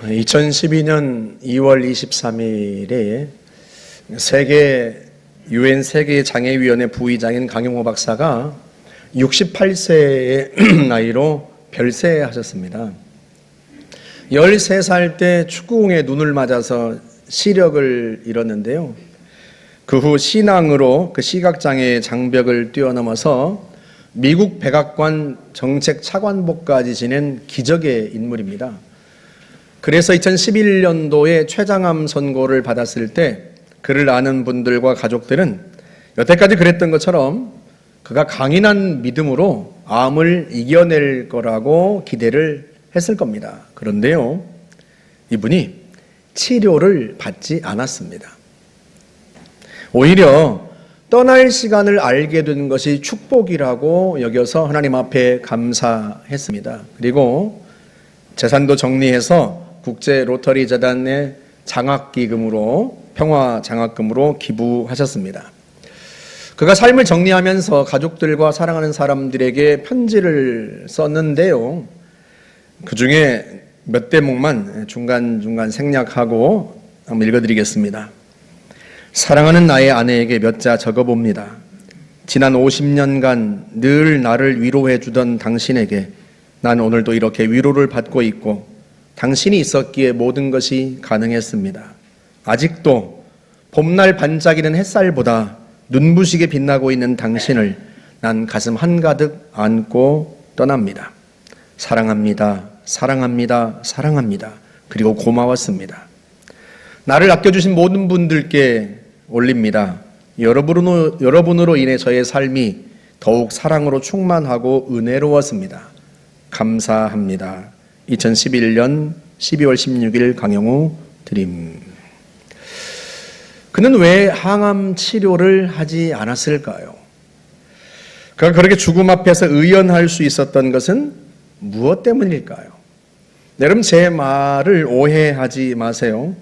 2012년 2월 23일에 UN 세계장애위원회 부의장인 강용호 박사가 68세의 나이로 별세하셨습니다. 13살 때 축구공에 눈을 맞아서 시력을 잃었는데요. 그 후 신앙으로 그 시각장애의 장벽을 뛰어넘어서 미국 백악관 정책 차관복까지 지낸 기적의 인물입니다. 그래서 2011년도에 췌장암 선고를 받았을 때 그를 아는 분들과 가족들은 여태까지 그랬던 것처럼 그가 강인한 믿음으로 암을 이겨낼 거라고 기대를 했을 겁니다. 그런데요, 이분이 치료를 받지 않았습니다. 오히려 떠날 시간을 알게 된 것이 축복이라고 여겨서 하나님 앞에 감사했습니다. 그리고 재산도 정리해서 국제 로터리 재단의 장학기금으로 평화장학금으로 기부하셨습니다. 그가 삶을 정리하면서 가족들과 사랑하는 사람들에게 편지를 썼는데요. 그 중에 몇 대목만 중간중간 생략하고 한번 읽어드리겠습니다. 사랑하는 나의 아내에게 몇 자 적어봅니다. 지난 50년간 늘 나를 위로해 주던 당신에게 난 오늘도 이렇게 위로를 받고 있고 당신이 있었기에 모든 것이 가능했습니다. 아직도 봄날 반짝이는 햇살보다 눈부시게 빛나고 있는 당신을 난 가슴 한가득 안고 떠납니다. 사랑합니다. 사랑합니다. 사랑합니다. 그리고 고마웠습니다. 나를 아껴주신 모든 분들께 올립니다. 여러분으로 인해 저의 삶이 더욱 사랑으로 충만하고 은혜로웠습니다. 감사합니다. 2011년 12월 16일 강영우 드림. 그는 왜 항암 치료를 하지 않았을까요? 그가 그렇게 죽음 앞에서 의연할 수 있었던 것은 무엇 때문일까요? 여러분, 제 말을 오해하지 마세요.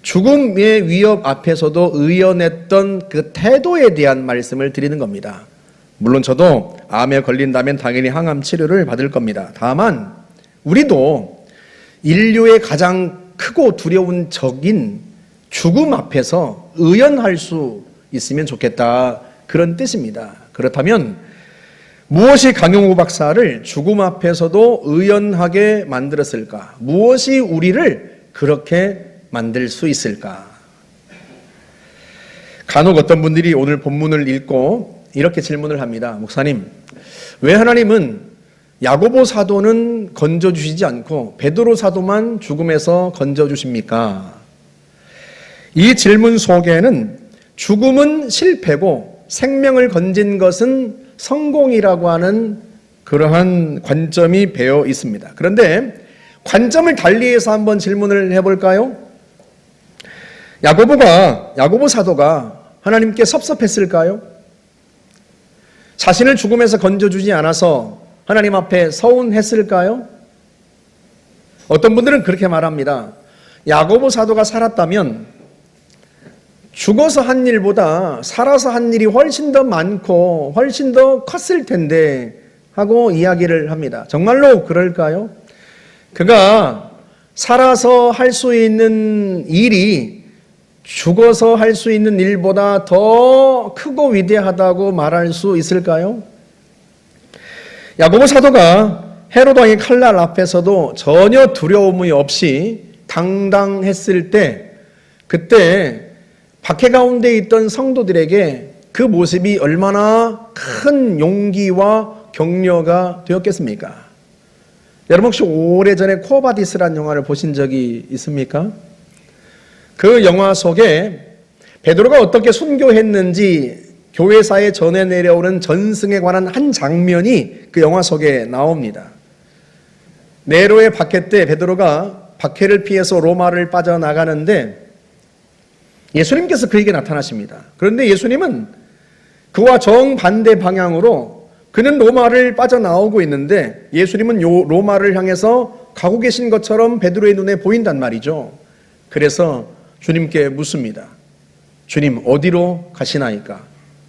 죽음의 위협 앞에서도 의연했던 그 태도에 대한 말씀을 드리는 겁니다. 물론 저도 암에 걸린다면 당연히 항암 치료를 받을 겁니다. 다만 우리도 인류의 가장 크고 두려운 적인 죽음 앞에서 의연할 수 있으면 좋겠다, 그런 뜻입니다. 그렇다면 무엇이 강용호 박사를 죽음 앞에서도 의연하게 만들었을까? 무엇이 우리를 그렇게 만들 수 있을까? 간혹 어떤 분들이 오늘 본문을 읽고 이렇게 질문을 합니다. 목사님, 왜 하나님은 야고보 사도는 건져주시지 않고 베드로 사도만 죽음에서 건져주십니까? 이 질문 속에는 죽음은 실패고 생명을 건진 것은 성공이라고 하는 그러한 관점이 배어 있습니다. 그런데 관점을 달리해서 한번 질문을 해볼까요? 야고보 사도가 하나님께 섭섭했을까요? 자신을 죽음에서 건져주지 않아서 하나님 앞에 서운했을까요? 어떤 분들은 그렇게 말합니다. 야고보 사도가 살았다면 죽어서 한 일보다 살아서 한 일이 훨씬 더 많고 훨씬 더 컸을 텐데 하고 이야기를 합니다. 정말로 그럴까요? 그가 살아서 할 수 있는 일이 죽어서 할 수 있는 일보다 더 크고 위대하다고 말할 수 있을까요? 야고보 사도가 헤롯 왕의 칼날 앞에서도 전혀 두려움이 없이 당당했을 때, 그때 박해 가운데 있던 성도들에게 그 모습이 얼마나 큰 용기와 격려가 되었겠습니까? 여러분, 혹시 오래전에 코어바디스라는 영화를 보신 적이 있습니까? 그 영화 속에 베드로가 어떻게 순교했는지 교회사에 전해 내려오는 전승에 관한 한 장면이 그 영화 속에 나옵니다. 네로의 박해 때 베드로가 박해를 피해서 로마를 빠져나가는데 예수님께서 그에게 나타나십니다. 그런데 예수님은 그와 정반대 방향으로, 그는 로마를 빠져나오고 있는데 예수님은 로마를 향해서 가고 계신 것처럼 베드로의 눈에 보인단 말이죠. 그래서 주님께 묻습니다. 주님, 어디로 가시나이까?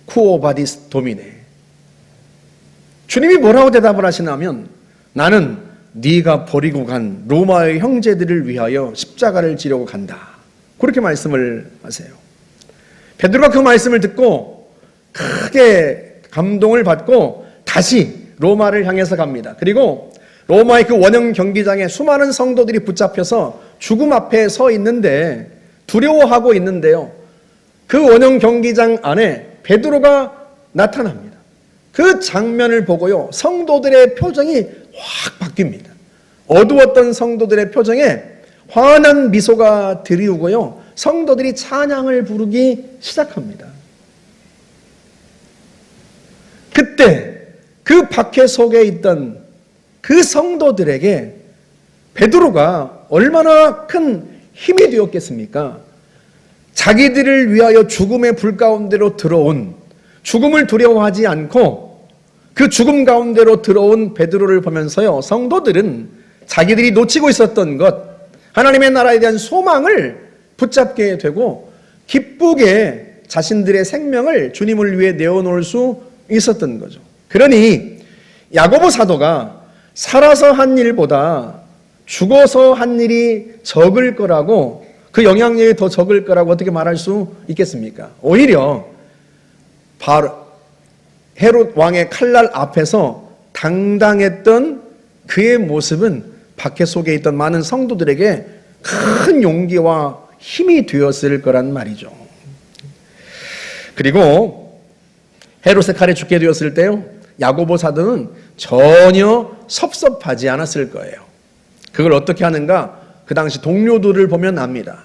쿠오 바디스 도미네. 주님이 뭐라고 대답을 하시냐면, 나는 네가 버리고 간 로마의 형제들을 위하여 십자가를 지려고 간다. 그렇게 말씀을 하세요. 베드로가 그 말씀을 듣고 크게 감동을 받고 다시 로마를 향해서 갑니다. 그리고 로마의 그 원형 경기장에 수많은 성도들이 붙잡혀서 죽음 앞에 서 있는데 두려워하고 있는데요. 그 원형 경기장 안에 베드로가 나타납니다. 그 장면을 보고요, 성도들의 표정이 확 바뀝니다. 어두웠던 성도들의 표정에 환한 미소가 드리우고요, 성도들이 찬양을 부르기 시작합니다. 그때 그 박해 속에 있던 그 성도들에게 베드로가 얼마나 큰 힘이 되었겠습니까? 자기들을 위하여 죽음의 불 가운데로 들어온, 죽음을 두려워하지 않고 그 죽음 가운데로 들어온 베드로를 보면서요, 성도들은 자기들이 놓치고 있었던 것, 하나님의 나라에 대한 소망을 붙잡게 되고 기쁘게 자신들의 생명을 주님을 위해 내어놓을 수 있었던 거죠. 그러니 야고보 사도가 살아서 한 일보다 죽어서 한 일이 적을 거라고, 그 영향력이 더 적을 거라고 어떻게 말할 수 있겠습니까? 오히려 바로 헤롯 왕의 칼날 앞에서 당당했던 그의 모습은 박해 속에 있던 많은 성도들에게 큰 용기와 힘이 되었을 거란 말이죠. 그리고 헤롯의 칼에 죽게 되었을 때요, 야고보 사도는 전혀 섭섭하지 않았을 거예요. 그걸 어떻게 하는가? 그 당시 동료들을 보면 압니다.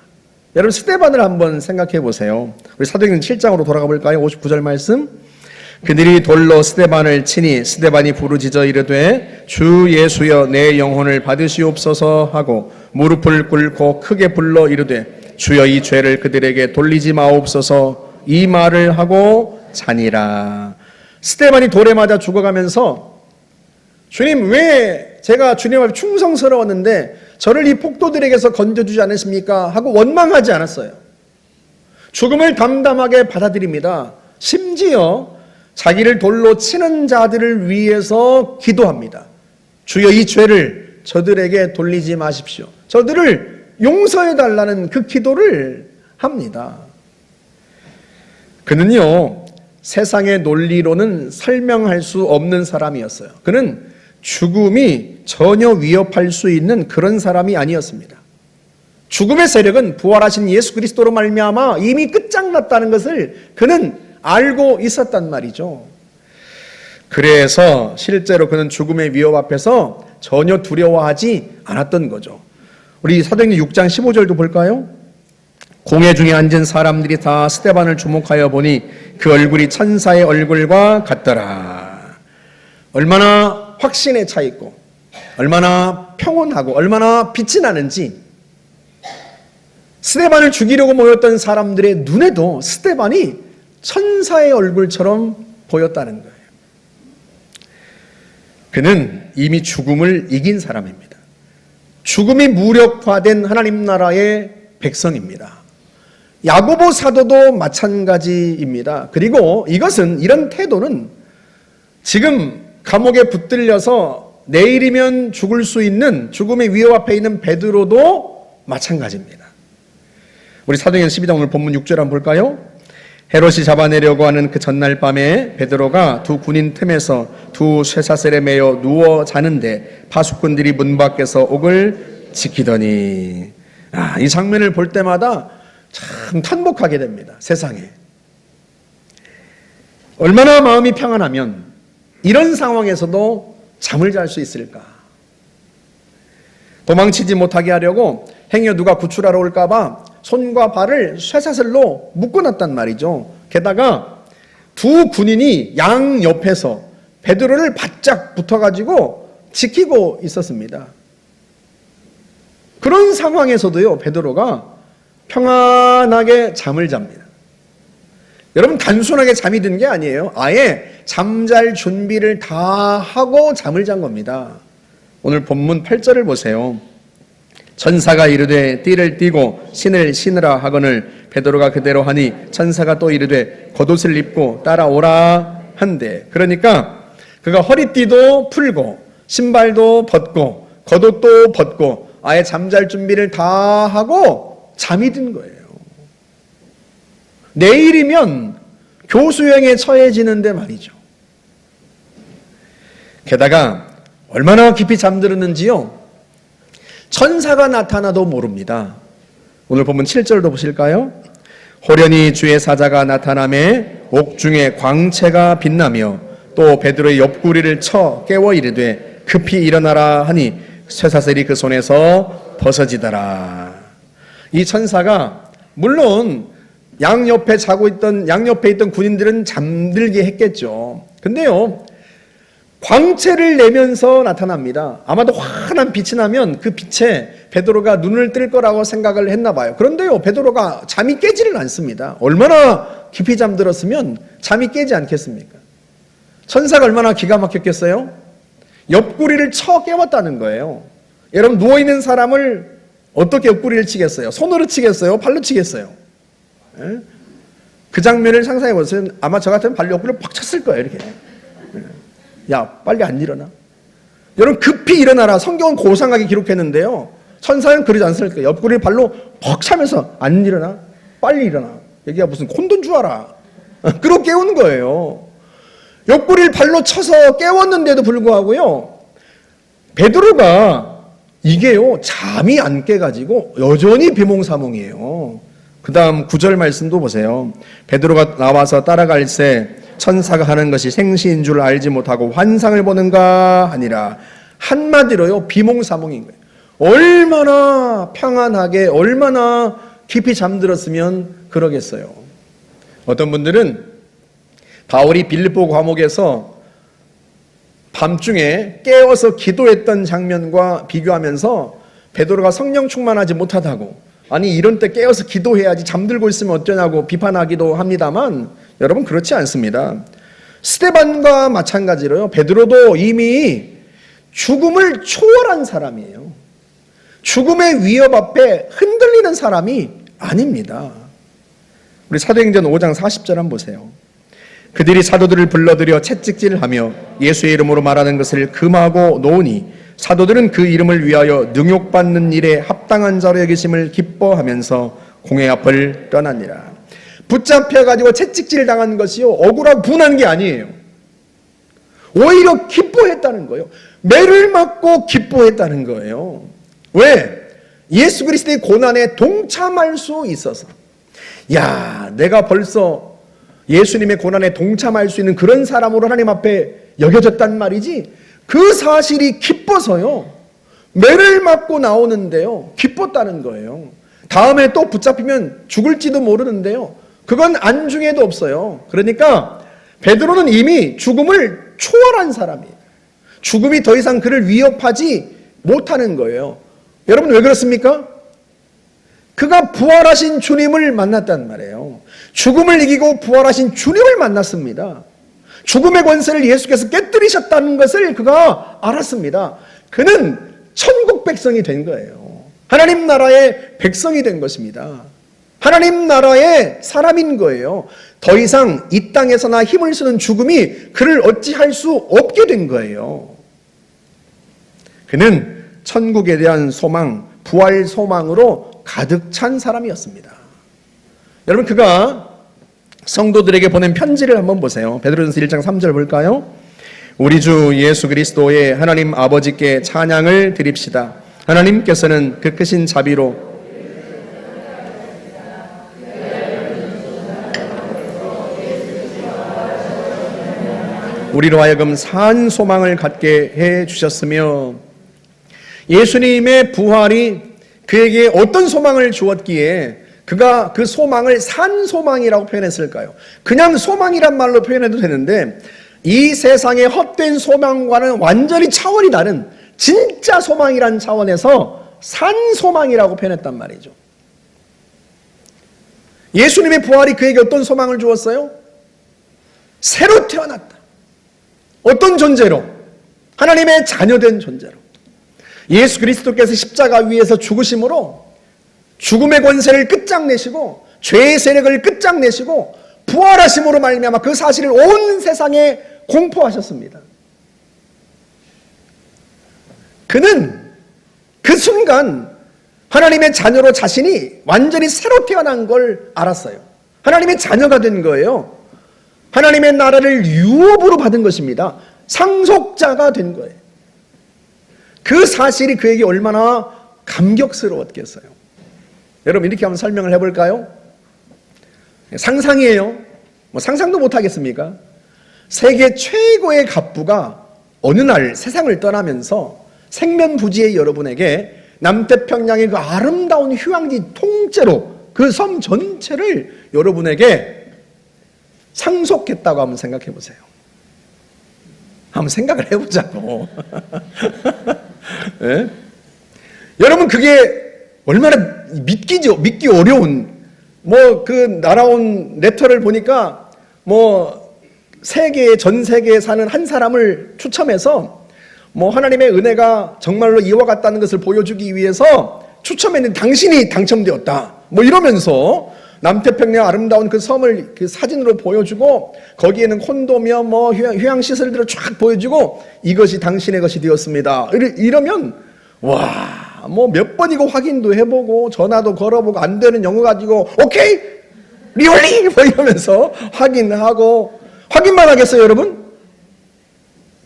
여러분, 스데반을 한번 생각해 보세요. 우리 사도행전 7장으로 돌아가 볼까요? 59절 말씀. 그들이 돌로 스데반을 치니 스데반이 부르짖어 이르되 주 예수여 내 영혼을 받으시옵소서 하고 무릎을 꿇고 크게 불러 이르되 주여 이 죄를 그들에게 돌리지 마옵소서, 이 말을 하고 자니라. 스데반이 돌에 맞아 죽어가면서 주님, 왜 제가 주님 앞에 충성스러웠는데 저를 이 폭도들에게서 건져주지 않으십니까? 하고 원망하지 않았어요. 죽음을 담담하게 받아들입니다. 심지어 자기를 돌로 치는 자들을 위해서 기도합니다. 주여 이 죄를 저들에게 돌리지 마십시오. 저들을 용서해 달라는 그 기도를 합니다. 그는요, 세상의 논리로는 설명할 수 없는 사람이었어요. 그는 죽음이 전혀 위협할 수 있는 그런 사람이 아니었습니다. 죽음의 세력은 부활하신 예수 그리스도로 말미암아 이미 끝장났다는 것을 그는 알고 있었단 말이죠. 그래서 실제로 그는 죽음의 위협 앞에서 전혀 두려워하지 않았던 거죠. 우리 사도행전 6장 15절도 볼까요? 공회 중에 앉은 사람들이 다 스데반을 주목하여 보니 그 얼굴이 천사의 얼굴과 같더라. 얼마나 확신에 차 있고 얼마나 평온하고 얼마나 빛이 나는지, 스데반을 죽이려고 모였던 사람들의 눈에도 스데반이 천사의 얼굴처럼 보였다는 거예요. 그는 이미 죽음을 이긴 사람입니다. 죽음이 무력화된 하나님 나라의 백성입니다. 야고보 사도도 마찬가지입니다. 그리고 이런 태도는 지금 감옥에 붙들려서 내일이면 죽을 수 있는 죽음의 위협 앞에 있는 베드로도 마찬가지입니다. 우리 사도행전 12장 오늘 본문 6절 한번 볼까요? 헤롯이 잡아내려고 하는 그 전날 밤에 베드로가 두 군인 틈에서 두 쇠사슬에 매여 누워 자는데 파수꾼들이 문 밖에서 옥을 지키더니, 이 장면을 볼 때마다 참 탄복하게 됩니다. 세상에 얼마나 마음이 평안하면 이런 상황에서도 잠을 잘 수 있을까? 도망치지 못하게 하려고 행여 누가 구출하러 올까봐 손과 발을 쇠사슬로 묶어놨단 말이죠. 게다가 두 군인이 양 옆에서 베드로를 바짝 붙어가지고 지키고 있었습니다. 그런 상황에서도요, 베드로가 평안하게 잠을 잡니다. 여러분, 단순하게 잠이 든 게 아니에요. 아예 잠잘 준비를 다 하고 잠을 잔 겁니다. 오늘 본문 8절을 보세요. 천사가 이르되 띠를 띠고 신을 신으라 하거늘 베드로가 그대로 하니 천사가 또 이르되 겉옷을 입고 따라오라 한대. 그러니까 그가 허리띠도 풀고 신발도 벗고 겉옷도 벗고 아예 잠잘 준비를 다 하고 잠이 든 거예요. 내일이면 교수형에 처해지는데 말이죠. 게다가 얼마나 깊이 잠들었는지요. 천사가 나타나도 모릅니다. 오늘 보면 7절도 보실까요? 호련히 주의 사자가 나타나매 옥중에 광채가 빛나며 또 베드로의 옆구리를 쳐 깨워 이르되 급히 일어나라 하니 쇠사슬이 그 손에서 벗어지더라. 이 천사가 물론 양옆에 있던 군인들은 잠들게 했겠죠. 근데요, 광채를 내면서 나타납니다. 아마도 환한 빛이 나면 그 빛에 베드로가 눈을 뜰 거라고 생각을 했나 봐요. 그런데요, 베드로가 잠이 깨지를 않습니다. 얼마나 깊이 잠들었으면 잠이 깨지 않겠습니까? 천사가 얼마나 기가 막혔겠어요? 옆구리를 쳐 깨웠다는 거예요. 여러분, 누워있는 사람을 어떻게 옆구리를 치겠어요? 손으로 치겠어요? 팔로 치겠어요? 예? 그 장면을 상상해 보세요. 아마 저 같으면 발로 옆구리를 팍 쳤을 거예요. 이렇게. 야, 빨리 안 일어나. 여러분, 급히 일어나라. 성경은 고상하게 기록했는데요, 천사는 그러지 않습니까? 옆구리를 발로 퍽 차면서 안 일어나? 빨리 일어나. 여기가 무슨 콘돈 줄 알아. 그러고 깨우는 거예요. 옆구리를 발로 쳐서 깨웠는데도 불구하고요, 베드로가 이게요, 잠이 안 깨가지고 여전히 비몽사몽이에요. 그 다음 9절 말씀도 보세요. 베드로가 나와서 따라갈새 천사가 하는 것이 생시인 줄 알지 못하고 환상을 보는가 하니라. 한마디로요, 비몽사몽인 거예요. 얼마나 평안하게, 얼마나 깊이 잠들었으면 그러겠어요. 어떤 분들은 바울이 빌립보 감옥에서 밤중에 깨어서 기도했던 장면과 비교하면서 베드로가 성령 충만하지 못하다고, 아니 이런 때 깨어서 기도해야지 잠들고 있으면 어쩌냐고 비판하기도 합니다만, 여러분 그렇지 않습니다. 스데반과 마찬가지로요, 베드로도 이미 죽음을 초월한 사람이에요. 죽음의 위협 앞에 흔들리는 사람이 아닙니다. 우리 사도행전 5장 40절 한번 보세요. 그들이 사도들을 불러들여 채찍질을 하며 예수의 이름으로 말하는 것을 금하고 놓으니 사도들은 그 이름을 위하여 능욕받는 일에 합당한 자로 여기심을 기뻐하면서 공회 앞을 떠나니라. 붙잡혀가지고 채찍질 당한 것이요, 억울하고 분한 게 아니에요. 오히려 기뻐했다는 거예요. 매를 맞고 기뻐했다는 거예요. 왜? 예수 그리스도의 고난에 동참할 수 있어서. 야, 내가 벌써 예수님의 고난에 동참할 수 있는 그런 사람으로 하나님 앞에 여겨졌단 말이지. 그 사실이 기뻐서요, 매를 맞고 나오는데요, 기뻤다는 거예요. 다음에 또 붙잡히면 죽을지도 모르는데요, 그건 안중에도 없어요. 그러니까 베드로는 이미 죽음을 초월한 사람이에요. 죽음이 더 이상 그를 위협하지 못하는 거예요. 여러분 왜 그렇습니까? 그가 부활하신 주님을 만났단 말이에요. 죽음을 이기고 부활하신 주님을 만났습니다. 죽음의 권세를 예수께서 깨뜨리셨다는 것을 그가 알았습니다. 그는 천국 백성이 된 거예요. 하나님 나라의 백성이 된 것입니다. 하나님 나라의 사람인 거예요. 더 이상 이 땅에서나 힘을 쓰는 죽음이 그를 어찌할 수 없게 된 거예요. 그는 천국에 대한 소망, 부활 소망으로 가득 찬 사람이었습니다. 여러분, 그가 성도들에게 보낸 편지를 한번 보세요. 베드로전서 1장 3절 볼까요? 우리 주 예수 그리스도의 하나님 아버지께 찬양을 드립시다. 하나님께서는 그 크신 자비로 우리로 하여금 산 소망을 갖게 해 주셨으며, 예수님의 부활이 그에게 어떤 소망을 주었기에 그가 그 소망을 산 소망이라고 표현했을까요? 그냥 소망이란 말로 표현해도 되는데 이 세상의 헛된 소망과는 완전히 차원이 다른 진짜 소망이란 차원에서 산 소망이라고 표현했단 말이죠. 예수님의 부활이 그에게 어떤 소망을 주었어요? 새로 태어났다. 어떤 존재로? 하나님의 자녀된 존재로. 예수 그리스도께서 십자가 위에서 죽으심으로 죽음의 권세를 끝장내시고 죄의 세력을 끝장내시고 부활하심으로 말미암아 그 사실을 온 세상에 공포하셨습니다. 그는 그 순간 하나님의 자녀로 자신이 완전히 새로 태어난 걸 알았어요. 하나님의 자녀가 된 거예요. 하나님의 나라를 유업으로 받은 것입니다. 상속자가 된 거예요. 그 사실이 그에게 얼마나 감격스러웠겠어요. 여러분, 이렇게 한번 설명을 해볼까요? 상상이에요. 뭐 상상도 못하겠습니까? 세계 최고의 갑부가 어느 날 세상을 떠나면서 생면부지의 여러분에게 남태평양의 그 아름다운 휴양지 통째로 그 섬 전체를 여러분에게 상속했다고 한번 생각해 보세요. 한번 생각을 해보자고. 네? 여러분, 그게 얼마나 믿기 어려운, 뭐 그 날아온 레터를 보니까 뭐 전 세계에 사는 한 사람을 추첨해서 뭐 하나님의 은혜가 정말로 이와 같다는 것을 보여주기 위해서 추첨했는데 당신이 당첨되었다. 뭐 이러면서 남태평양 아름다운 그 섬을 그 사진으로 보여주고 거기에는 콘도며 뭐 휴양시설들을 쫙 보여주고 이것이 당신의 것이 되었습니다. 이러면 와, 뭐 몇 번이고 확인도 해보고 전화도 걸어보고 안 되는 영어 가지고 오케이? 리얼리? 뭐 이러면서 확인하고 확인만 하겠어요, 여러분?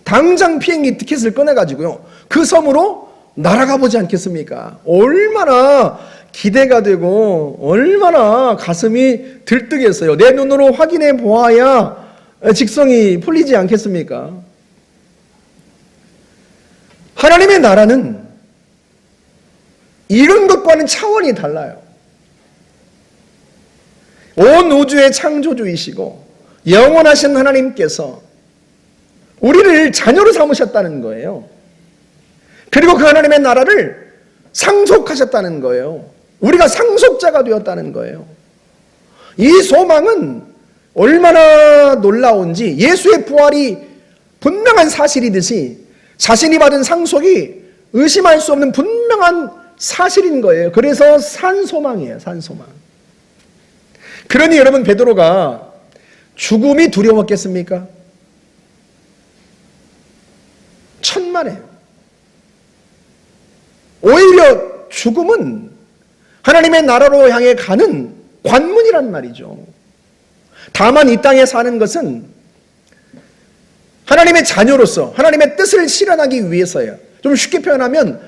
당장 비행기 티켓을 꺼내가지고요. 그 섬으로 날아가 보지 않겠습니까? 얼마나 기대가 되고 얼마나 가슴이 들뜨겠어요. 내 눈으로 확인해 보아야 직성이 풀리지 않겠습니까? 하나님의 나라는 이런 것과는 차원이 달라요. 온 우주의 창조주이시고 영원하신 하나님께서 우리를 자녀로 삼으셨다는 거예요. 그리고 그 하나님의 나라를 상속하셨다는 거예요. 우리가 상속자가 되었다는 거예요. 이 소망은 얼마나 놀라운지, 예수의 부활이 분명한 사실이듯이 자신이 받은 상속이 의심할 수 없는 분명한 사실인 거예요. 그래서 산소망이에요. 산소망. 그러니 여러분, 베드로가 죽음이 두려웠겠습니까? 천만에요. 오히려 죽음은 하나님의 나라로 향해 가는 관문이란 말이죠. 다만 이 땅에 사는 것은 하나님의 자녀로서 하나님의 뜻을 실현하기 위해서예요. 좀 쉽게 표현하면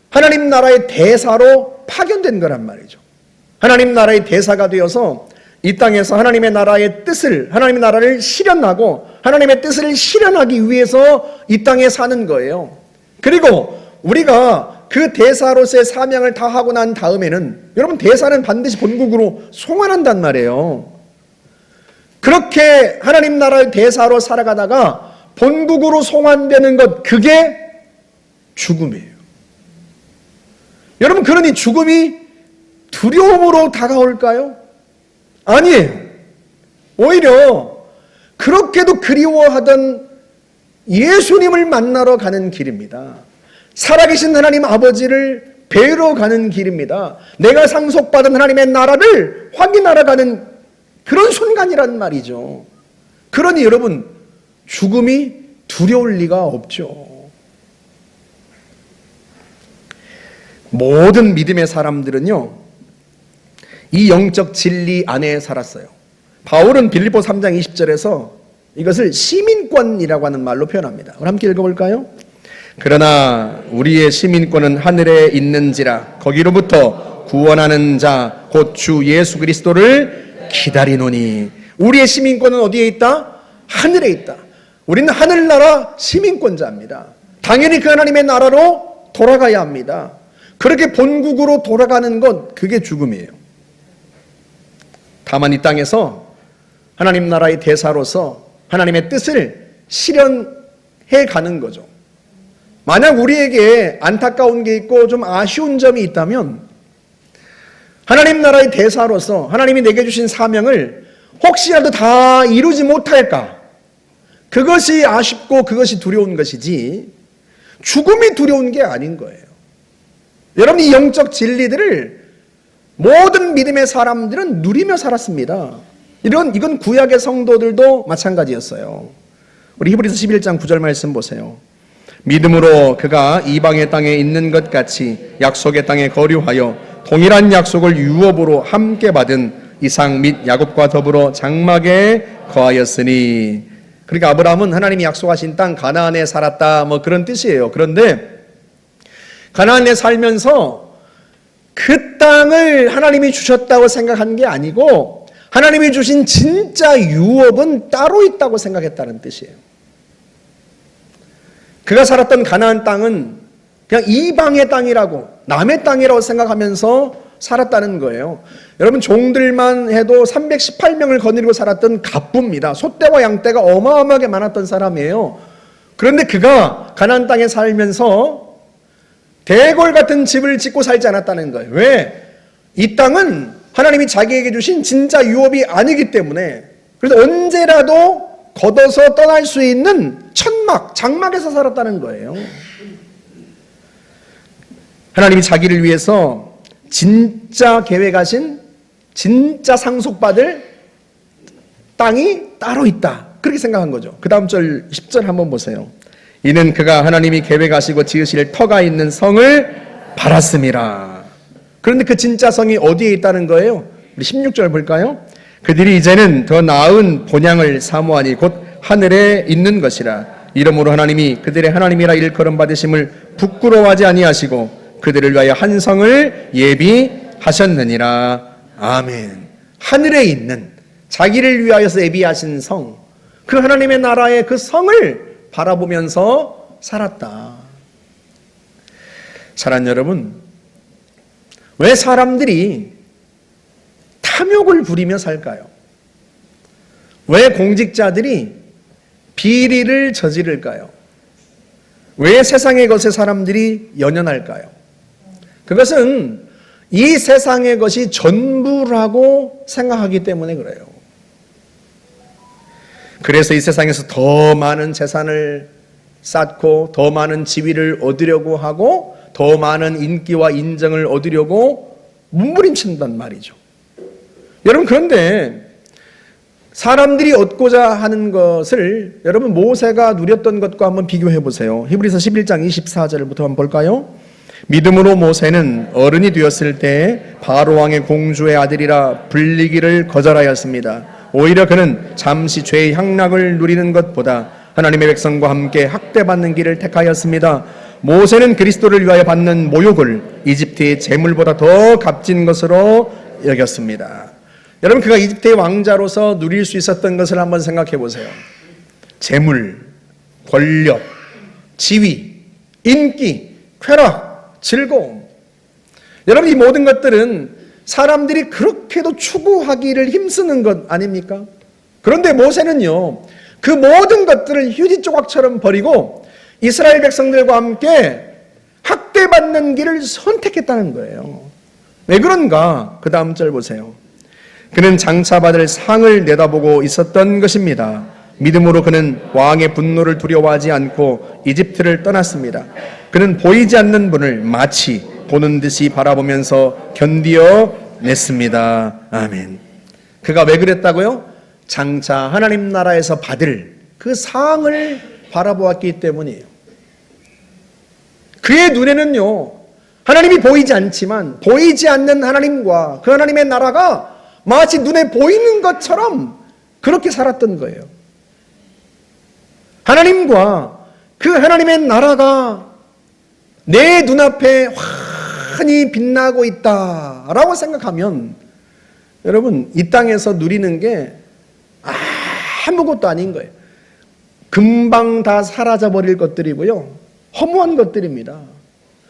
하나님 나라의 대사로 파견된 거란 말이죠. 하나님 나라의 대사가 되어서 이 땅에서 하나님의 나라의 뜻을, 하나님의 나라를 실현하고 하나님의 뜻을 실현하기 위해서 이 땅에 사는 거예요. 그리고 우리가 그 대사로서의 사명을 다 하고 난 다음에는, 여러분, 대사는 반드시 본국으로 송환한단 말이에요. 그렇게 하나님 나라의 대사로 살아가다가 본국으로 송환되는 것, 그게 죽음이에요. 여러분, 그러니 죽음이 두려움으로 다가올까요? 아니에요. 오히려 그렇게도 그리워하던 예수님을 만나러 가는 길입니다. 살아계신 하나님 아버지를 뵈러 가는 길입니다. 내가 상속받은 하나님의 나라를 확인하러 가는 그런 순간이란 말이죠. 그러니 여러분, 죽음이 두려울 리가 없죠. 모든 믿음의 사람들은요, 이 영적 진리 안에 살았어요. 바울은 빌립보 3장 20절에서 이것을 시민권이라고 하는 말로 표현합니다. 우리 함께 읽어볼까요? 그러나 우리의 시민권은 하늘에 있는지라 거기로부터 구원하는 자 곧 주 예수 그리스도를 기다리노니. 우리의 시민권은 어디에 있다? 하늘에 있다. 우리는 하늘나라 시민권자입니다. 당연히 그 하나님의 나라로 돌아가야 합니다. 그렇게 본국으로 돌아가는 건 그게 죽음이에요. 다만 이 땅에서 하나님 나라의 대사로서 하나님의 뜻을 실현해 가는 거죠. 만약 우리에게 안타까운 게 있고 좀 아쉬운 점이 있다면, 하나님 나라의 대사로서 하나님이 내게 주신 사명을 혹시라도 다 이루지 못할까, 그것이 아쉽고 그것이 두려운 것이지 죽음이 두려운 게 아닌 거예요. 여러분, 이 영적 진리들을 모든 믿음의 사람들은 누리며 살았습니다. 이건 구약의 성도들도 마찬가지였어요. 우리 히브리서 11장 9절 말씀 보세요. 믿음으로 그가 이방의 땅에 있는 것 같이 약속의 땅에 거류하여 동일한 약속을 유업으로 함께 받은 이삭 및 야곱과 더불어 장막에 거하였으니. 그러니까 아브라함은 하나님이 약속하신 땅 가나안에 살았다, 뭐 그런 뜻이에요. 그런데 가나안에 살면서 그 땅을 하나님이 주셨다고 생각한 게 아니고 하나님이 주신 진짜 유업은 따로 있다고 생각했다는 뜻이에요. 그가 살았던 가나안 땅은 그냥 이방의 땅이라고, 남의 땅이라고 생각하면서 살았다는 거예요. 여러분, 종들만 해도 318명을 거느리고 살았던 갑부입니다. 소떼와 양떼가 어마어마하게 많았던 사람이에요. 그런데 그가 가나안 땅에 살면서 대궐 같은 집을 짓고 살지 않았다는 거예요. 왜? 이 땅은 하나님이 자기에게 주신 진짜 유업이 아니기 때문에. 그래서 언제라도 걷어서 떠날 수 있는 천막, 장막에서 살았다는 거예요. 하나님이 자기를 위해서 진짜 계획하신, 진짜 상속받을 땅이 따로 있다, 그렇게 생각한 거죠. 그 다음 절 10절 한번 보세요. 이는 그가 하나님이 계획하시고 지으실 터가 있는 성을 바랐음이라. 그런데 그 진짜 성이 어디에 있다는 거예요? 우리 16절 볼까요? 그들이 이제는 더 나은 본향을 사모하니 곧 하늘에 있는 것이라. 이러므로 하나님이 그들의 하나님이라 일컬음 받으심을 부끄러워하지 아니하시고 그들을 위하여 한 성을 예비하셨느니라. 아멘. 하늘에 있는, 자기를 위하여서 예비하신 성, 그 하나님의 나라의 그 성을 바라보면서 살았다. 사랑하는 여러분, 왜 사람들이 탐욕을 부리며 살까요? 왜 공직자들이 비리를 저지를까요? 왜 세상의 것에 사람들이 연연할까요? 그것은 이 세상의 것이 전부라고 생각하기 때문에 그래요. 그래서 이 세상에서 더 많은 재산을 쌓고 더 많은 지위를 얻으려고 하고 더 많은 인기와 인정을 얻으려고 몸부림친단 말이죠. 여러분, 그런데 사람들이 얻고자 하는 것을 여러분 모세가 누렸던 것과 한번 비교해 보세요. 히브리서 11장 24절부터 한번 볼까요? 믿음으로 모세는 어른이 되었을 때 바로 왕의 공주의 아들이라 불리기를 거절하였습니다. 오히려 그는 잠시 죄의 향락을 누리는 것보다 하나님의 백성과 함께 학대받는 길을 택하였습니다. 모세는 그리스도를 위하여 받는 모욕을 이집트의 재물보다 더 값진 것으로 여겼습니다. 여러분, 그가 이집트의 왕자로서 누릴 수 있었던 것을 한번 생각해 보세요. 재물, 권력, 지위, 인기, 쾌락, 즐거움. 여러분, 이 모든 것들은 사람들이 그렇게도 추구하기를 힘쓰는 것 아닙니까? 그런데 모세는요, 그 모든 것들을 휴지 조각처럼 버리고 이스라엘 백성들과 함께 학대받는 길을 선택했다는 거예요. 왜 그런가? 그 다음 절 보세요. 그는 장차 받을 상을 내다보고 있었던 것입니다. 믿음으로 그는 왕의 분노를 두려워하지 않고 이집트를 떠났습니다. 그는 보이지 않는 분을 마치 보는 듯이 바라보면서 견디어냈습니다. 아멘. 그가 왜 그랬다고요? 장차 하나님 나라에서 받을 그 상을 바라보았기 때문이에요. 그의 눈에는요, 하나님이 보이지 않지만 보이지 않는 하나님과 그 하나님의 나라가 마치 눈에 보이는 것처럼 그렇게 살았던 거예요. 하나님과 그 하나님의 나라가 내 눈앞에 환히 빛나고 있다라고 생각하면 여러분, 이 땅에서 누리는 게 아무것도 아닌 거예요. 금방 다 사라져버릴 것들이고요, 허무한 것들입니다.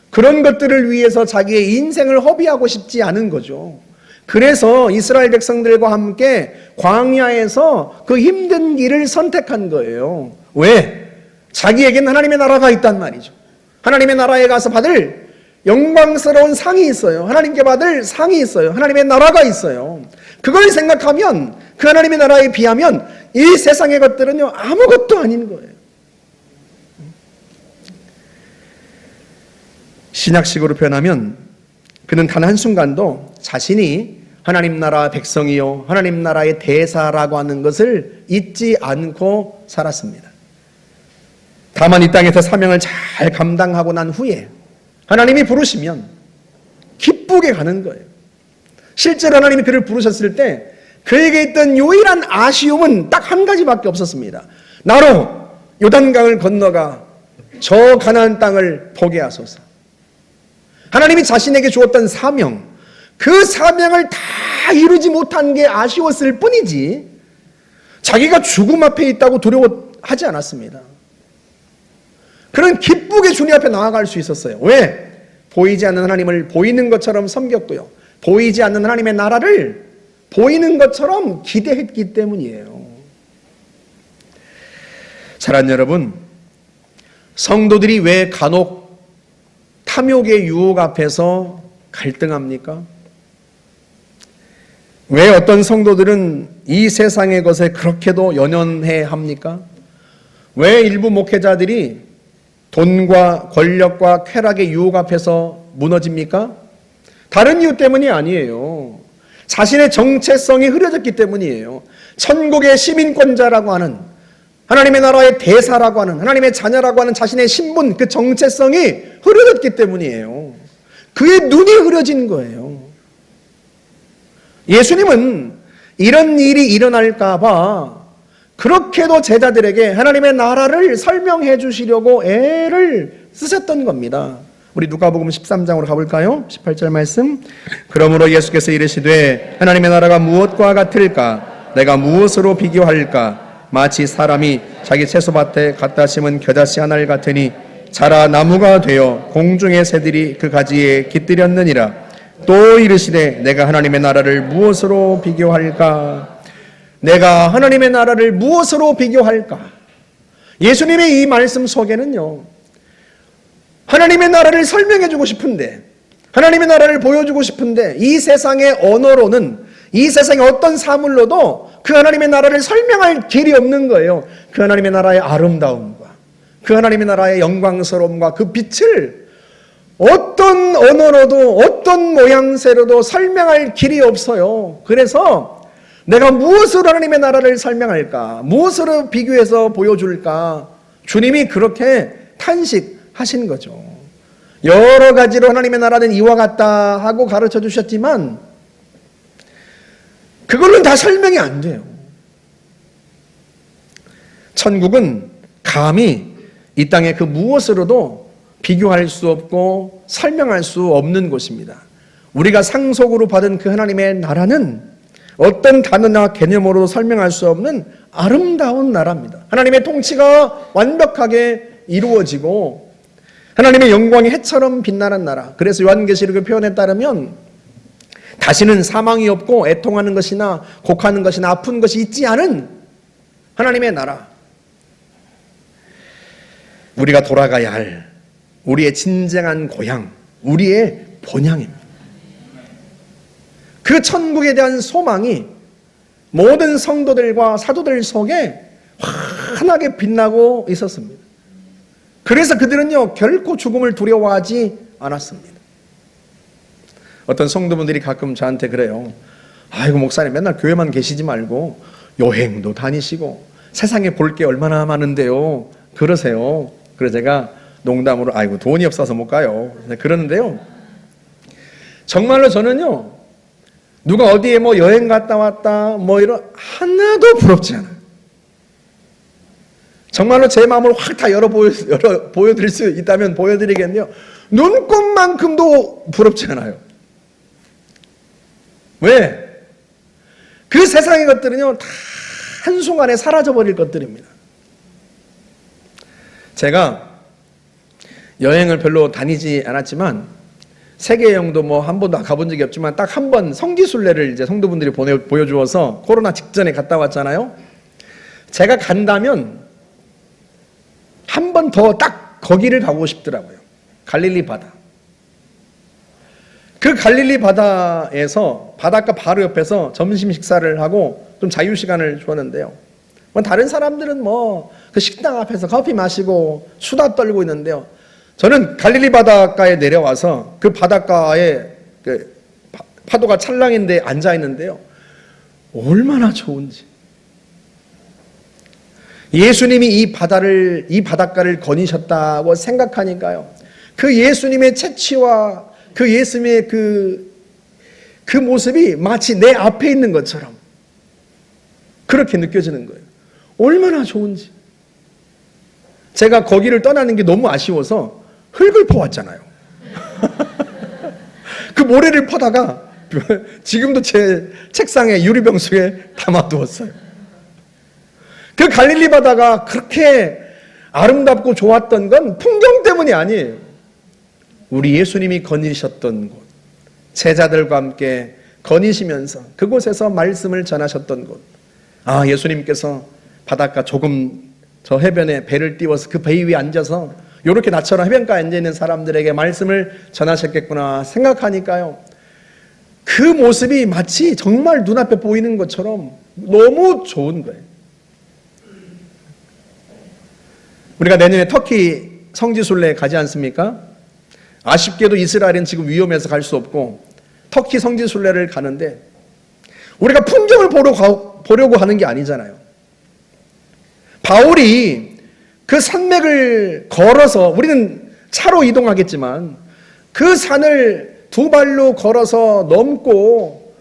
그런 것들을 위해서 자기의 인생을 허비하고 싶지 않은 거죠. 그래서 이스라엘 백성들과 함께 광야에서 그 힘든 길을 선택한 거예요. 왜? 자기에겐 하나님의 나라가 있단 말이죠. 하나님의 나라에 가서 받을 영광스러운 상이 있어요. 하나님께 받을 상이 있어요. 하나님의 나라가 있어요. 그걸 생각하면 그 하나님의 나라에 비하면 이 세상의 것들은요, 아무것도 아닌 거예요. 신약식으로 표현하면 그는 단 한순간도 자신이 하나님 나라 백성이요 하나님 나라의 대사라고 하는 것을 잊지 않고 살았습니다. 다만 이 땅에서 사명을 잘 감당하고 난 후에 하나님이 부르시면 기쁘게 가는 거예요. 실제로 하나님이 그를 부르셨을 때 그에게 있던 유일한 아쉬움은 딱 한 가지밖에 없었습니다. 나로 요단강을 건너가 저 가나안 땅을 보게 하소서. 하나님이 자신에게 주었던 사명, 그 사명을 다 이루지 못한 게 아쉬웠을 뿐이지 자기가 죽음 앞에 있다고 두려워하지 않았습니다. 그는 기쁘게 주님 앞에 나아갈 수 있었어요. 왜? 보이지 않는 하나님을 보이는 것처럼 섬겼고요. 보이지 않는 하나님의 나라를 보이는 것처럼 기대했기 때문이에요. 사랑하는 여러분, 성도들이 왜 간혹 탐욕의 유혹 앞에서 갈등합니까? 왜 어떤 성도들은 이 세상의 것에 그렇게도 연연해 합니까? 왜 일부 목회자들이 돈과 권력과 쾌락의 유혹 앞에서 무너집니까? 다른 이유 때문이 아니에요. 자신의 정체성이 흐려졌기 때문이에요. 천국의 시민권자라고 하는, 하나님의 나라의 대사라고 하는, 하나님의 자녀라고 하는 자신의 신분, 그 정체성이 흐려졌기 때문이에요. 그의 눈이 흐려진 거예요. 예수님은 이런 일이 일어날까 봐 그렇게도 제자들에게 하나님의 나라를 설명해 주시려고 애를 쓰셨던 겁니다. 우리 누가복음 13장으로 가볼까요? 18절 말씀. 그러므로 예수께서 이르시되 하나님의 나라가 무엇과 같을까? 내가 무엇으로 비교할까? 마치 사람이 자기 채소밭에 갖다 심은 겨자씨 하나를 같으니 자라 나무가 되어 공중의 새들이 그 가지에 깃들였느니라. 또 이르시되 내가 하나님의 나라를 무엇으로 비교할까? 내가 하나님의 나라를 무엇으로 비교할까? 예수님의 이 말씀 속에는요, 하나님의 나라를 설명해주고 싶은데, 하나님의 나라를 보여주고 싶은데, 이 세상의 언어로는, 이 세상의 어떤 사물로도 그 하나님의 나라를 설명할 길이 없는 거예요. 그 하나님의 나라의 아름다움과 그 하나님의 나라의 영광스러움과 그 빛을 어떤 언어로도 어떤 모양새로도 설명할 길이 없어요. 그래서 내가 무엇으로 하나님의 나라를 설명할까? 무엇으로 비교해서 보여줄까? 주님이 그렇게 탄식하신 거죠. 여러 가지로 하나님의 나라는 이와 같다 하고 가르쳐 주셨지만 그걸로는 다 설명이 안 돼요. 천국은 감히 이 땅의 그 무엇으로도 비교할 수 없고 설명할 수 없는 곳입니다. 우리가 상속으로 받은 그 하나님의 나라는 어떤 단어나 개념으로 설명할 수 없는 아름다운 나라입니다. 하나님의 통치가 완벽하게 이루어지고 하나님의 영광이 해처럼 빛나는 나라. 그래서 요한계시록의 표현에 따르면 다시는 사망이 없고 애통하는 것이나 곡하는 것이나 아픈 것이 있지 않은 하나님의 나라. 우리가 돌아가야 할 우리의 진정한 고향, 우리의 본향입니다. 그 천국에 대한 소망이 모든 성도들과 사도들 속에 환하게 빛나고 있었습니다. 그래서 그들은요, 결코 죽음을 두려워하지 않았습니다. 어떤 성도분들이 가끔 저한테 그래요. 아이고, 목사님 맨날 교회만 계시지 말고 여행도 다니시고 세상에 볼 게 얼마나 많은데요. 그러세요. 그래서 제가 농담으로 아이고 돈이 없어서 못 가요. 그러는데요. 정말로 저는요, 누가 어디에 뭐 여행 갔다 왔다 뭐 이런 하나도 부럽지 않아요. 정말로 제 마음을 확 다 열어 보여드릴 수 있다면 보여드리겠네요. 눈꼽만큼도 부럽지 않아요. 왜? 그 세상의 것들은요, 다 한순간에 사라져버릴 것들입니다. 제가 여행을 별로 다니지 않았지만 세계 여행도 뭐 한 번도 가본 적이 없지만 딱 한 번 성지순례를 이제 성도분들이 보여주어서 코로나 직전에 갔다 왔잖아요. 제가 간다면 한 번 더 딱 거기를 가고 싶더라고요. 갈릴리 바다. 그 갈릴리 바다에서 바닷가 바로 옆에서 점심 식사를 하고 좀 자유 시간을 주었는데요. 다른 사람들은 뭐 그 식당 앞에서 커피 마시고 수다 떨고 있는데요. 저는 갈릴리 바닷가에 내려와서 그 바닷가에 그 파도가 찰랑인데 앉아 있는데요. 얼마나 좋은지. 예수님이 이 바닷가를 거니셨다고 생각하니까요, 그 예수님의 채취와 그 예수님의 그 모습이 마치 내 앞에 있는 것처럼 그렇게 느껴지는 거예요. 얼마나 좋은지. 제가 거기를 떠나는 게 너무 아쉬워서 흙을 퍼왔잖아요. 그 모래를 퍼다가 지금도 제 책상에 유리병수에 담아두었어요. 그 갈릴리 바다가 그렇게 아름답고 좋았던 건 풍경 때문이 아니에요. 우리 예수님이 거니셨던 곳, 제자들과 함께 거니시면서 그곳에서 말씀을 전하셨던 곳. 아, 예수님께서 바닷가 조금 저 해변에 배를 띄워서 그 배 위에 앉아서 이렇게 나처럼 해변가에 앉아있는 사람들에게 말씀을 전하셨겠구나 생각하니까요, 그 모습이 마치 정말 눈앞에 보이는 것처럼 너무 좋은 거예요. 우리가 내년에 터키 성지순례 가지 않습니까? 아쉽게도 이스라엘은 지금 위험해서 갈 수 없고 터키 성지순례를 가는데 우리가 풍경을 보려고 하는 게 아니잖아요. 바울이 그 산맥을 걸어서, 우리는 차로 이동하겠지만 그 산을 두 발로 걸어서 넘고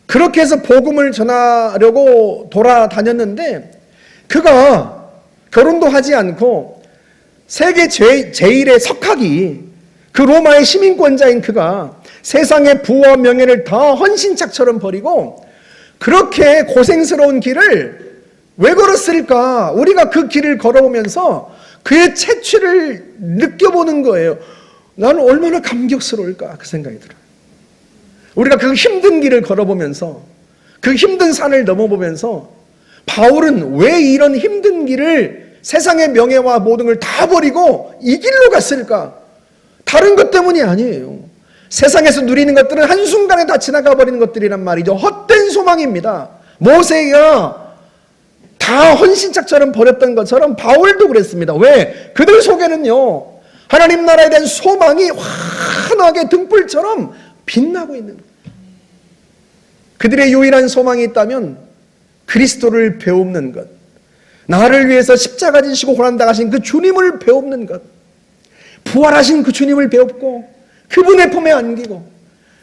그렇게 해서 복음을 전하려고 돌아다녔는데, 그가 결혼도 하지 않고 세계 제1의 석학이, 그 로마의 시민권자인 그가 세상의 부와 명예를 다 헌신짝처럼 버리고 그렇게 고생스러운 길을 왜 걸었을까? 우리가 그 길을 걸어오면서 그의 채취를 느껴보는 거예요. 나는 얼마나 감격스러울까? 그 생각이 들어요. 우리가 그 힘든 길을 걸어보면서, 그 힘든 산을 넘어보면서 바울은 왜 이런 힘든 길을, 세상의 명예와 모든 걸 다 버리고 이 길로 갔을까? 다른 것 때문이 아니에요. 세상에서 누리는 것들은 한순간에 다 지나가 버리는 것들이란 말이죠. 헛된 소망입니다. 모세가 다 헌신짝처럼 버렸던 것처럼 바울도 그랬습니다. 왜? 그들 속에는요, 하나님 나라에 대한 소망이 환하게 등불처럼 빛나고 있는 거예요. 그들의 유일한 소망이 있다면 그리스도를 배웁는 것, 나를 위해서 십자가 지시고 고난당하신 그 주님을 배웁는 것, 부활하신 그 주님을 배웠고 그분의 품에 안기고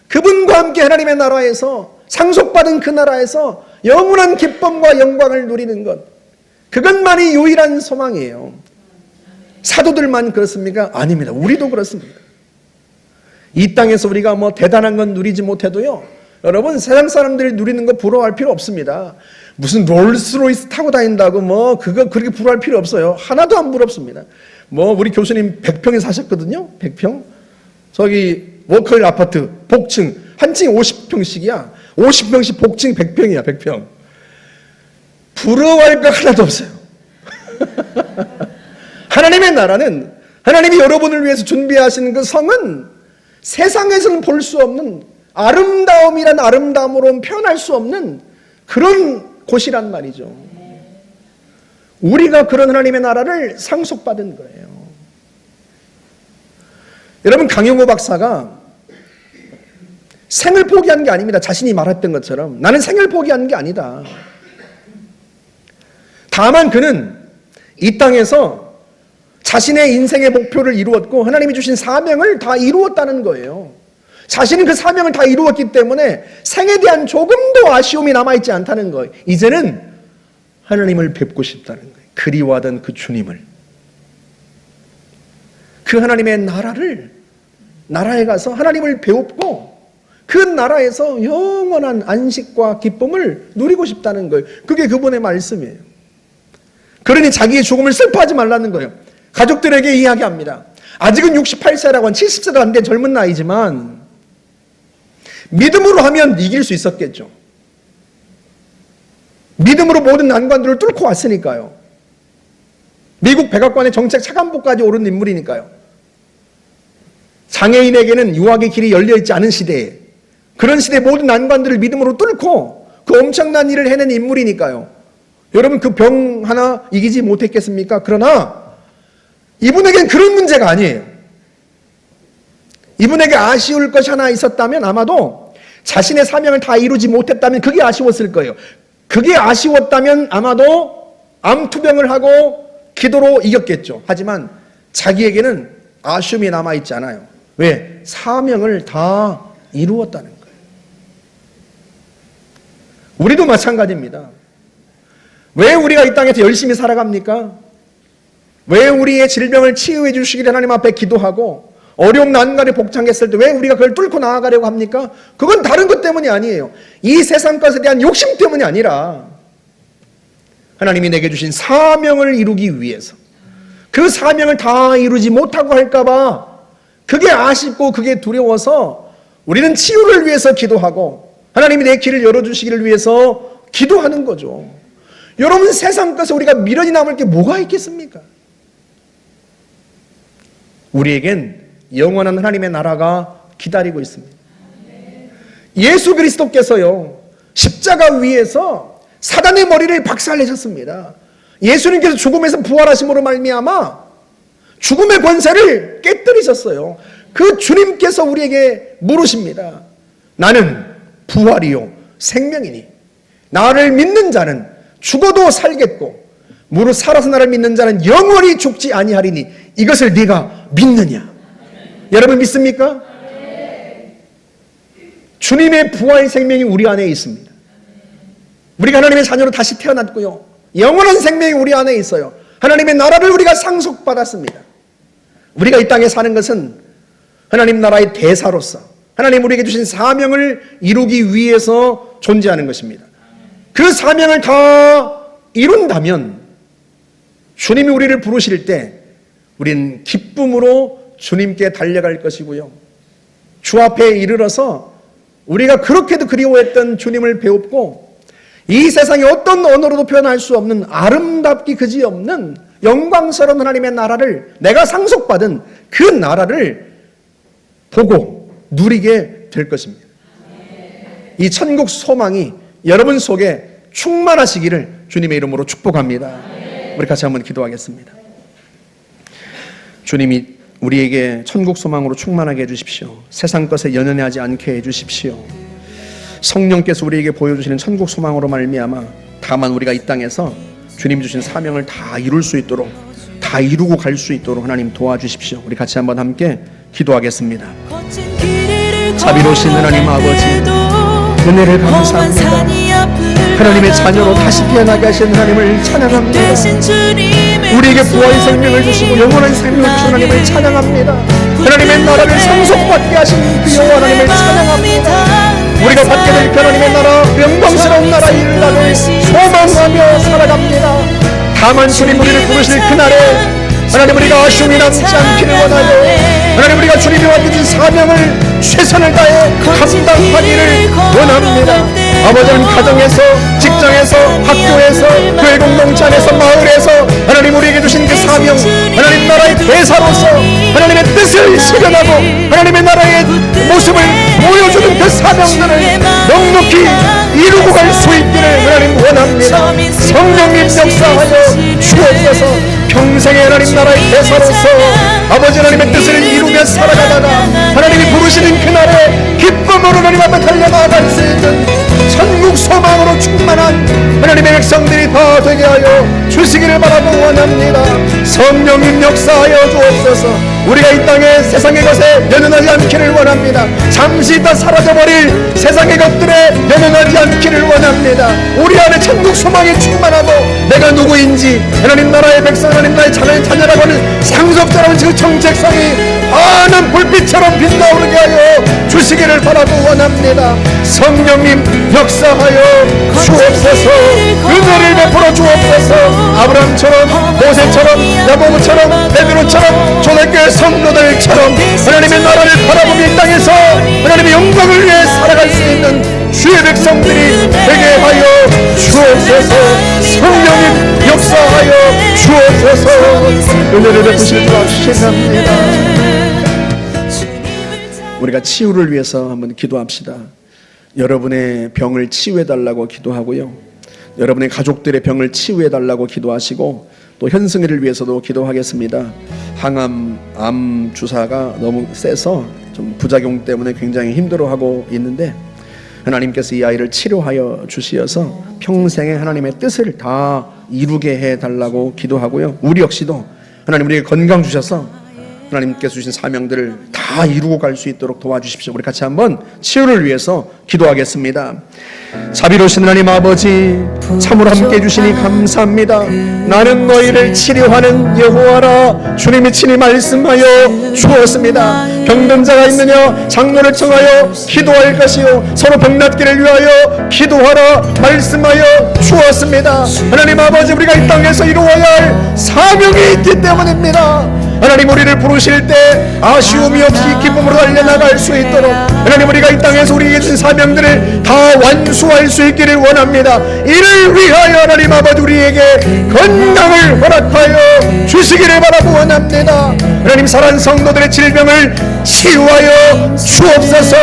그분과 함께 하나님의 나라에서, 상속받은 그 나라에서 영원한 기쁨과 영광을 누리는 것, 그것만이 유일한 소망이에요. 사도들만 그렇습니까? 아닙니다. 우리도 그렇습니다. 이 땅에서 우리가 뭐 대단한 건 누리지 못해도요, 여러분, 세상 사람들이 누리는 거 부러워할 필요 없습니다. 무슨 롤스로이스 타고 다닌다고 뭐 그거 그렇게 부러워할 필요 없어요. 하나도 안 부럽습니다. 뭐 우리 교수님 100평에 사셨거든요. 100평. 저기 워커힐 아파트 복층 한 층에 50평씩이야. 50평씩 복층 100평이야. 100평. 부러워할 거 하나도 없어요. 하나님의 나라는, 하나님이 여러분을 위해서 준비하시는 그 성은 세상에서는 볼 수 없는 아름다움이란 아름다움으로는 표현할 수 없는 그런 곳이란 말이죠. 우리가 그런 하나님의 나라를 상속받은 거예요. 여러분, 강용호 박사가 생을 포기한 게 아닙니다. 자신이 말했던 것처럼 나는 생을 포기한 게 아니다. 다만 그는 이 땅에서 자신의 인생의 목표를 이루었고 하나님이 주신 사명을 다 이루었다는 거예요. 자신은 그 사명을 다 이루었기 때문에 생에 대한 조금도 아쉬움이 남아있지 않다는 거예요. 이제는 하나님을 뵙고 싶다는 거예요. 그리워하던 그 주님을, 그 하나님의 나라에 가서 하나님을 배웠고 그 나라에서 영원한 안식과 기쁨을 누리고 싶다는 거예요. 그게 그분의 말씀이에요. 그러니 자기의 죽음을 슬퍼하지 말라는 거예요. 가족들에게 이야기합니다. 아직은 68세라고 한 70세도 안 된 젊은 나이지만 믿음으로 하면 이길 수 있었겠죠. 믿음으로 모든 난관들을 뚫고 왔으니까요. 미국 백악관의 정책 차관보까지 오른 인물이니까요. 장애인에게는 유학의 길이 열려있지 않은 시대에, 그런 시대의 모든 난관들을 믿음으로 뚫고 그 엄청난 일을 해낸 인물이니까요. 여러분, 그 병 하나 이기지 못했겠습니까? 그러나 이분에겐 그런 문제가 아니에요. 이분에게 아쉬울 것이 하나 있었다면 아마도 자신의 사명을 다 이루지 못했다면 그게 아쉬웠을 거예요. 그게 아쉬웠다면 아마도 암투병을 하고 기도로 이겼겠죠. 하지만 자기에게는 아쉬움이 남아있지 않아요. 왜? 사명을 다 이루었다는 거예요. 우리도 마찬가지입니다. 왜 우리가 이 땅에서 열심히 살아갑니까? 왜 우리의 질병을 치유해 주시기를 하나님 앞에 기도하고 어려움 난간에 복창했을 때 왜 우리가 그걸 뚫고 나아가려고 합니까? 그건 다른 것 때문이 아니에요. 이 세상 것에 대한 욕심 때문이 아니라 하나님이 내게 주신 사명을 이루기 위해서, 그 사명을 다 이루지 못하고 할까봐 그게 아쉽고 그게 두려워서 우리는 치유를 위해서 기도하고 하나님이 내 길을 열어주시기를 위해서 기도하는 거죠. 여러분, 세상 것에 우리가 미련이 남을 게 뭐가 있겠습니까? 우리에겐 영원한 하나님의 나라가 기다리고 있습니다. 예수 그리스도께서요, 십자가 위에서 사단의 머리를 박살내셨습니다. 예수님께서 죽음에서 부활하심으로 말미암아 죽음의 권세를 깨뜨리셨어요. 그 주님께서 우리에게 물으십니다. 나는 부활이요 생명이니 나를 믿는 자는 죽어도 살겠고 무릇 살아서 나를 믿는 자는 영원히 죽지 아니하리니 이것을 네가 믿느냐? 여러분 믿습니까? 주님의 부활 생명이 우리 안에 있습니다. 우리가 하나님의 자녀로 다시 태어났고요, 영원한 생명이 우리 안에 있어요. 하나님의 나라를 우리가 상속받았습니다. 우리가 이 땅에 사는 것은 하나님 나라의 대사로서 하나님 우리에게 주신 사명을 이루기 위해서 존재하는 것입니다. 그 사명을 다 이룬다면 주님이 우리를 부르실 때 우리는 기쁨으로 주님께 달려갈 것이고요, 주 앞에 이르러서 우리가 그렇게도 그리워했던 주님을 배웁고 이 세상의 어떤 언어로도 표현할 수 없는 아름답기 그지없는 영광스러운 하나님의 나라를, 내가 상속받은 그 나라를 보고 누리게 될 것입니다. 이 천국 소망이 여러분 속에 충만하시기를 주님의 이름으로 축복합니다. 우리 같이 한번 기도하겠습니다. 주님이 우리에게 천국 소망으로 충만하게 해주십시오. 세상 것에 연연하지 않게 해주십시오. 성령께서 우리에게 보여주시는 천국 소망으로 말미암아 다만 우리가 이 땅에서 주님 주신 사명을 다 이룰 수 있도록, 다 이루고 갈 수 있도록 하나님 도와주십시오. 우리 같이 한번 함께 기도하겠습니다. 자비로우신 하나님 아버지, 은혜를 감사합니다. 하나님의 자녀로 다시 태어나게 하신 하나님을 찬양합니다. 우리에게 부활의 생명을 주시고 영원한 생명을 주신 하나님을 찬양합니다. 하나님의 나라를 상속받게 하신 그 여호와 하나님을 찬양합니다. 우리가 받게 될 그 하나님의 나라, 영광스러운 나라 일날을 소망하며 살아갑니다. 다만 주님 우리를 부르실 그날에 하나님 우리가 아쉬움이 남지 않기를 원하여 하나님 우리가 주님이 맡겨진 사명을 최선을 다해 감당하기를 원합니다. 아버지는 가정에서, 직장에서, 학교에서, 교회 공동체 안에서, 마을에서 하나님 우리에게 주신 그 사명, 하나님 나라의 대사로서 하나님의 뜻을 실현하고 하나님의 나라의 모습을 보여주는 그 사명들을 넉넉히 이루고 갈 수 있기를 하나님 원합니다. 성령님 역사하여 주옵소서. 평생의 하나님 나라의 대사로서 아버지 하나님의 뜻을 이루며 살아가다가 하나님이 부르시는 그날에 기쁨으로 하나님 앞에 달려나갈 수 있는 천국 소망으로 충만한 하나님의 백성들이 다 되게 하여 주시기를 바라고 원합니다. 성령님 역사하여 주옵소서. 우리가 이 땅에 세상의 것에 연연하지 않기를 원합니다. 잠시 있다 사라져버릴 세상의 것들에 연연하지 않기를 원합니다. 우리 안에 천국 소망이 충만하고 내가 누구인지 하나님 나라의 백성, 하나님 나라의 자녀라고 하는 상속자라는 그 정체성이 환한 불빛처럼 빛나오르게 하여 주시기를 바라고 원합니다. 성령님 역사하여 주옵소서. 은혜를 베풀어 주옵소서. 아브라함처럼, 모세처럼, 야고보처럼, 베드로처럼, 초대교회 성도들처럼 하나님의 나라를 바라보며 이 땅에서 하나님의 영광을 위해 살아갈 수 있는 주의 백성들이 되게 하여 주옵소서. 성령님 역사하여 주옵소서. 은혜를 베푸실 줄 아시옵나이다. 우리가 치유를 위해서 한번 기도합시다. 여러분의 병을 치유해달라고 기도하고요, 여러분의 가족들의 병을 치유해달라고 기도하시고 또 현승이를 위해서도 기도하겠습니다. 항암, 암 주사가 너무 세서 좀 부작용 때문에 굉장히 힘들어하고 있는데 하나님께서 이 아이를 치료하여 주시어서 평생에 하나님의 뜻을 다 이루게 해달라고 기도하고요. 우리 역시도 하나님 우리에게 건강 주셔서 하나님께서 주신 사명들을 다 이루고 갈 수 있도록 도와주십시오. 우리 같이 한번 치유를 위해서 기도하겠습니다. 자비로우신 하나님 아버지, 참으로 함께 해주시니 감사합니다. 나는 너희를 치료하는 여호와라. 주님이 친히 말씀하여 주었습니다. 병든 자가 있느냐 장로를 청하여 기도할 것이요 서로 병낫기를 위하여 기도하라 말씀하여 주었습니다. 하나님 아버지, 우리가 이 땅에서 이루어야 할 사명이 있기 때문입니다. 하나님, 우리를 부르실 때 아쉬움이 없이 기쁨으로 달려나갈 수 있도록 하나님, 우리가 이 땅에서 우리에게 준 사명들을 다 완수할 수 있기를 원합니다. 이를 위하여 하나님 아버지, 우리에게 건강을 허락하여 주시기를 바라고 원합니다. 하나님, 사랑하는 성도들의 질병을 치유하여 주옵소서.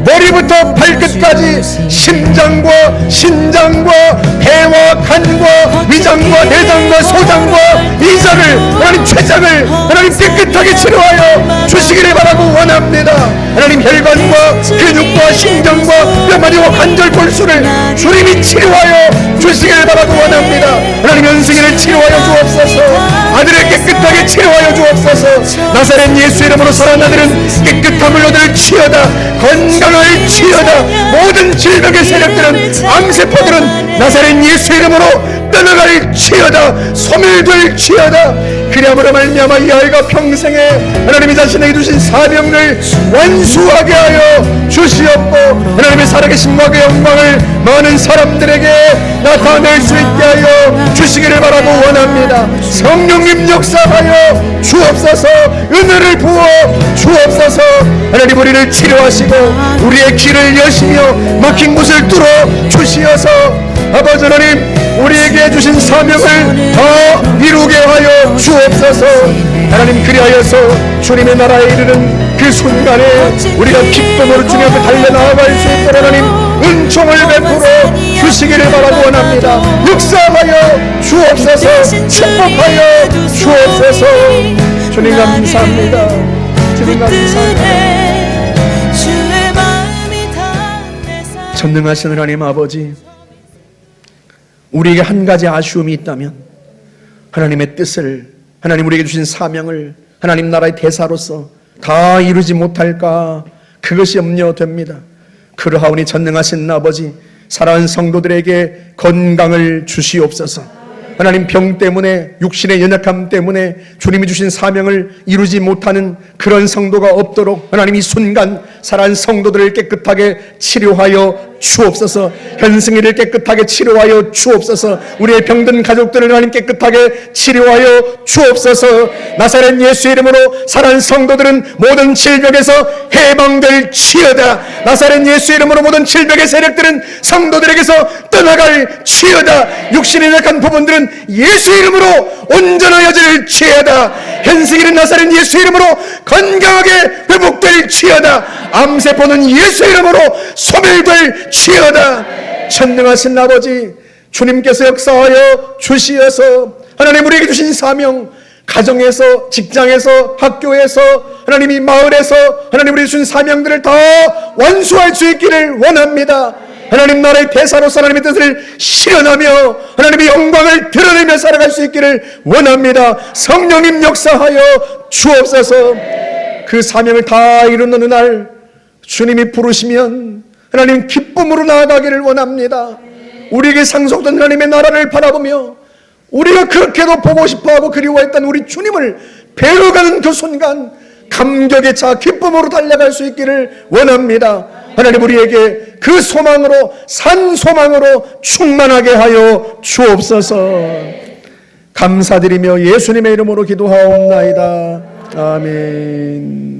머리부터 발끝까지 심장과 신장과 폐와 간과 위장과 내장과 소장과 이장을 하나님 췌장을 하나님 깨끗하게 치료하여 주시기를 바라고 원합니다. 하나님, 혈관과 근육과 신경과 뼈마디와 관절 골수를 주님이 치료하여 주시기를 바라고 원합니다. 하나님, 연승이를 치료하여 주옵소서. 아들을 깨끗하게 치료하여 주옵소서. 나사렛 예수 이름으로 살아난 아들은 깨끗함을 얻을 치여다. 건강을 치여다. 모든 질병의 세력들은 암세포들은 나사렛 예수 이름으로 떠나갈 치여다. 소멸될 치여다. 그리함으로 말미암아 이 아이가 평생에 하나님이 자신에게 주신 사명을 완수하게 하여 주시옵고 하나님의 살아계신 마귀의 영광을 많은 사람들에게 나타낼 수 있게 하여 주시기를 바라고 원합니다. 성령님 역사하여 주옵소서. 은혜를 부어 주옵소서. 하나님, 우리를 치료하시고 우리의 길을 여시며 막힌 곳을 뚫어 주시어서 아버지 하나님, 우리에게 주신 사명을 다 이루게 하여 주옵소서. 하나님, 그리하여서 주님의 나라에 이르는 그 순간에 우리가 기쁨으로 주님 앞에 달려나아갈 수 있도록 하나님 은총을 베풀어 주시기를 바라고 원합니다. 역사하여 주옵소서. 축복하여 주옵소서. 주님 감사합니다. 주님 감사합니다. 전능하신 하나님 아버지, 우리에게 한 가지 아쉬움이 있다면 하나님의 뜻을, 하나님 우리에게 주신 사명을 하나님 나라의 대사로서 다 이루지 못할까, 그것이 염려됩니다. 그러하오니 전능하신 아버지, 사랑하는 성도들에게 건강을 주시옵소서. 하나님, 병 때문에, 육신의 연약함 때문에 주님이 주신 사명을 이루지 못하는 그런 성도가 없도록 하나님 이 순간 사랑하는 성도들을 깨끗하게 치료하여 주옵소서. 현승이를 깨끗하게 치료하여 주옵소서. 우리의 병든 가족들을 하나님 깨끗하게 치료하여 주옵소서. 나사렛 예수 이름으로 사랑하는 성도들은 모든 질병에서 해방될 치여다. 나사렛 예수 이름으로 모든 질병의 세력들은 성도들에게서 떠나갈 치여다. 육신의 약한 부분들은 예수 이름으로 온전하여질 치여다. 현승이는 나사렛 예수 이름으로 건강하게 회복될 치여다. 암세포는 예수 이름으로 소멸될 치여다. 전능하신 아버지, 주님께서 역사하여 주시어서 하나님 우리에게 주신 사명, 가정에서, 직장에서, 학교에서, 하나님이 마을에서 하나님 우리에게 주신 사명들을 다 완수할 수 있기를 원합니다. 하나님 나라의 대사로서 하나님의 뜻을 실현하며 하나님의 영광을 드러내며 살아갈 수 있기를 원합니다. 성령님 역사하여 주옵소서. 그 사명을 다 이루는 날 주님이 부르시면 하나님 기쁨으로 나아가기를 원합니다. 우리에게 상속된 하나님의 나라를 바라보며 우리가 그렇게도 보고 싶어하고 그리워했던 우리 주님을 뵈어가는 그 순간 감격에 차 기쁨으로 달려갈 수 있기를 원합니다. 하나님 우리에게 그 소망으로, 산 소망으로 충만하게 하여 주옵소서. 감사드리며 예수님의 이름으로 기도하옵나이다. 아멘.